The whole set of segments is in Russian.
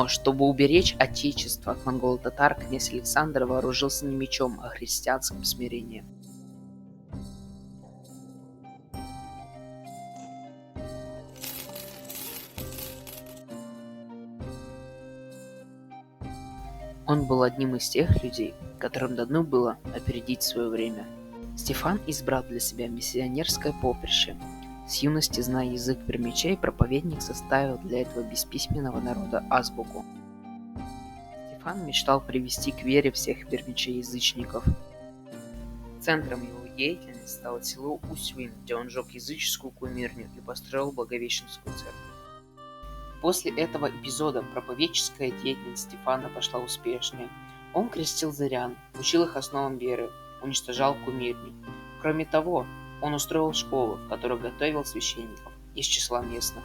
Но, чтобы уберечь отечество от монголо-татар, князь Александр вооружился не мечом, а христианским смирением. Он был одним из тех людей, которым дано было опередить свое время. Стефан избрал для себя миссионерское поприще. С юности, зная язык пермячей, проповедник составил для этого бесписьменного народа азбуку. Стефан мечтал привести к вере всех пермячей-язычников. Центром его деятельности стало село Усвин, где он сжег языческую кумирню и построил Благовещенскую церковь. После этого эпизода проповедческая деятельность Стефана пошла успешнее. Он крестил зырян, учил их основам веры, уничтожал кумирни. Кроме того, он устроил школу, в которой готовил священников из числа местных.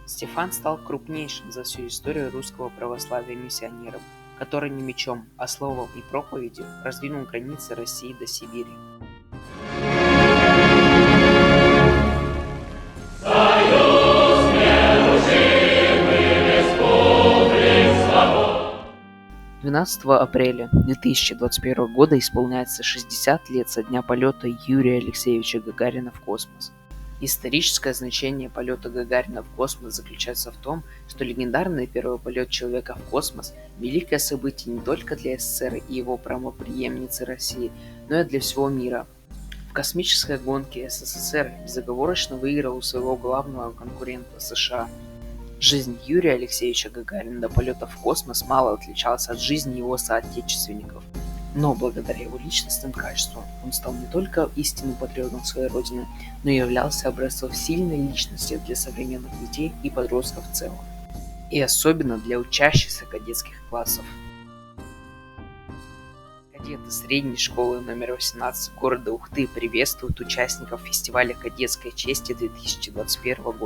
Стефан стал крупнейшим за всю историю русского православия миссионером, который не мечом, а словом и проповедью раздвинул границы России до Сибири. «12 апреля 2021 года исполняется 60 лет со дня полета Юрия Алексеевича Гагарина в космос. Историческое значение полета Гагарина в космос заключается в том, что легендарный первый полет человека в космос – великое событие не только для СССР и его правопреемницы России, но и для всего мира. В космической гонке СССР безоговорочно выиграл у своего главного конкурента США. Жизнь Юрия Алексеевича Гагарина до полета в космос мало отличалась от жизни его соотечественников. Но благодаря его личностным качествам он стал не только истинным патриотом своей родины, но и являлся образцом сильной личности для современных детей и подростков в целом. И особенно для учащихся кадетских классов. Кадеты средней школы номер 18 города Ухты приветствуют участников фестиваля кадетской чести 2021 года.